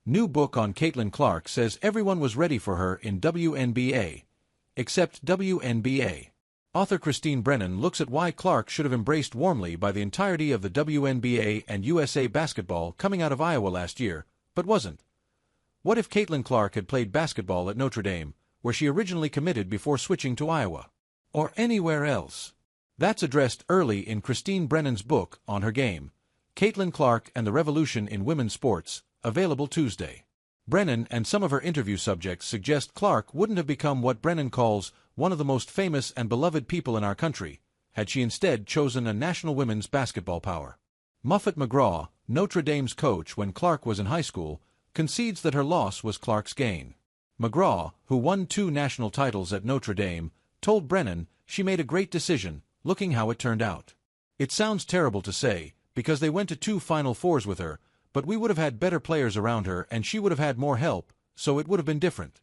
New book on Caitlin Clark says everyone was ready for her in WNBA. Except WNBA. Author Christine Brennan looks at why Clark should have embraced warmly by the entirety of the WNBA and USA basketball coming out of Iowa last year, but wasn't. What if Caitlin Clark had played basketball at Notre Dame, where she originally committed before switching to Iowa? Or anywhere else? That's addressed early in Christine Brennan's book on her game, Caitlin Clark and the Revolution in Women's Sports, available Tuesday. Brennan and some of her interview subjects suggest Clark wouldn't have become what Brennan calls one of the most famous and beloved people in our country, had she instead chosen a national women's basketball power. Muffet McGraw, Notre Dame's coach when Clark was in high school, concedes that her loss was Clark's gain. McGraw, who won 2 national titles at Notre Dame, told Brennan she made a great decision, looking how it turned out. It sounds terrible to say, because they went to 2 Final Fours with her, but we would have had better players around her and she would have had more help, so it would have been different.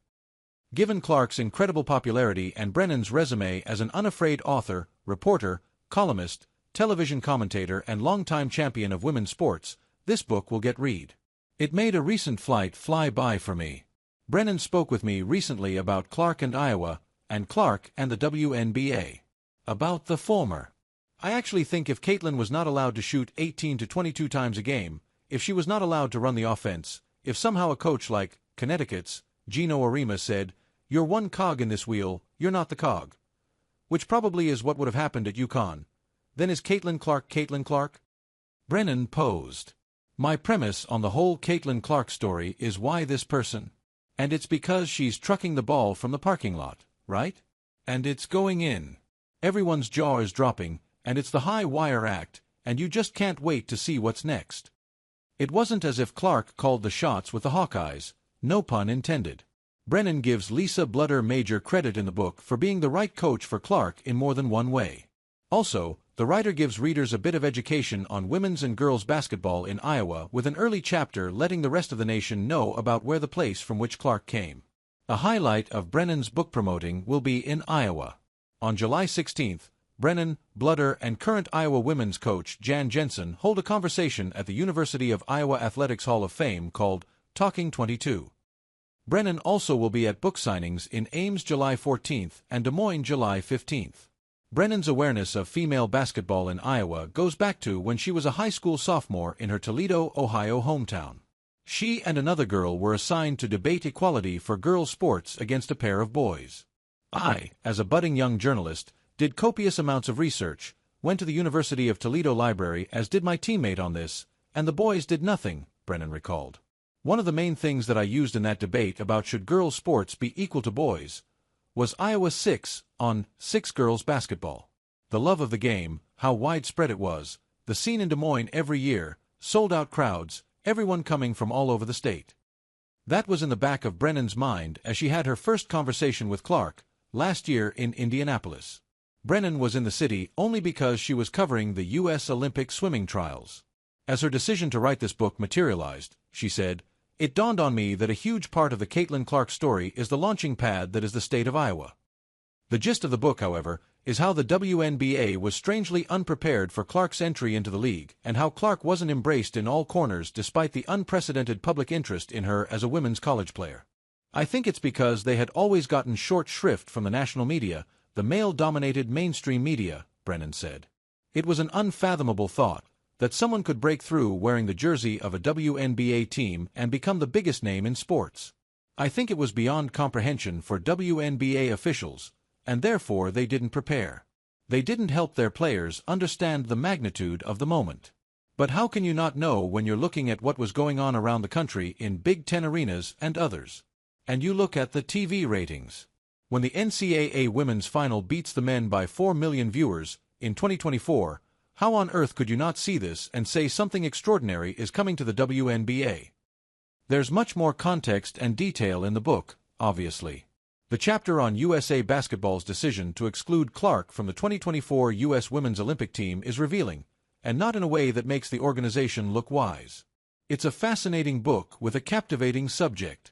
Given Clark's incredible popularity and Brennan's resume as an unafraid author, reporter, columnist, television commentator and longtime champion of women's sports, this book will get read. It made a recent flight fly by for me. Brennan spoke with me recently about Clark and Iowa, and Clark and the WNBA. About the former. I actually think if Caitlin was not allowed to shoot 18 to 22 times a game, if she was not allowed to run the offense, if somehow a coach like Connecticut's Gino Arima said, "You're one cog in this wheel, you're not the cog," which probably is what would have happened at UConn, then is Caitlin Clark Caitlin Clark? Brennan posed. My premise on the whole Caitlin Clark story is why this person. And it's because she's trucking the ball from the parking lot, right? And it's going in. Everyone's jaw is dropping, and it's the high wire act, and you just can't wait to see what's next. It wasn't as if Clark called the shots with the Hawkeyes, no pun intended. Brennan gives Lisa Bludder Major credit in the book for being the right coach for Clark in more than one way. Also, the writer gives readers a bit of education on women's and girls' basketball in Iowa with an early chapter letting the rest of the nation know about where the place from which Clark came. A highlight of Brennan's book promoting will be in Iowa. On July 16th, Brennan, Bludder, and current Iowa women's coach Jan Jensen hold a conversation at the University of Iowa Athletics Hall of Fame called Talking 22. Brennan also will be at book signings in Ames July 14th and Des Moines July 15th. Brennan's awareness of female basketball in Iowa goes back to when she was a high school sophomore in her Toledo, Ohio hometown. She and another girl were assigned to debate equality for girls' sports against a pair of boys. I, as a budding young journalist, did copious amounts of research, went to the University of Toledo library as did my teammate on this, and the boys did nothing, Brennan recalled. One of the main things that I used in that debate about should girls' sports be equal to boys' was Iowa 6 on 6 girls basketball. The love of the game, how widespread it was, the scene in Des Moines every year, sold-out crowds, everyone coming from all over the state. That was in the back of Brennan's mind as she had her first conversation with Clark, last year in Indianapolis. Brennan was in the city only because she was covering the U.S. Olympic swimming trials. As her decision to write this book materialized, she said, "It dawned on me that a huge part of the Caitlin Clark story is the launching pad that is the state of Iowa." The gist of the book, however, is how the WNBA was strangely unprepared for Clark's entry into the league and how Clark wasn't embraced in all corners despite the unprecedented public interest in her as a women's college player. "I think it's because they had always gotten short shrift from the national media, the male-dominated mainstream media," Brennan said. "It was an unfathomable thought, that someone could break through wearing the jersey of a WNBA team and become the biggest name in sports. I think it was beyond comprehension for WNBA officials, and therefore they didn't prepare. They didn't help their players understand the magnitude of the moment. But how can you not know when you're looking at what was going on around the country in Big Ten arenas and others? And you look at the TV ratings. When the NCAA Women's Final beats the men by 4 million viewers in 2024, how on earth could you not see this and say something extraordinary is coming to the WNBA? There's much more context and detail in the book, obviously. The chapter on USA Basketball's decision to exclude Clark from the 2024 U.S. Women's Olympic team is revealing, and not in a way that makes the organization look wise. It's a fascinating book with a captivating subject.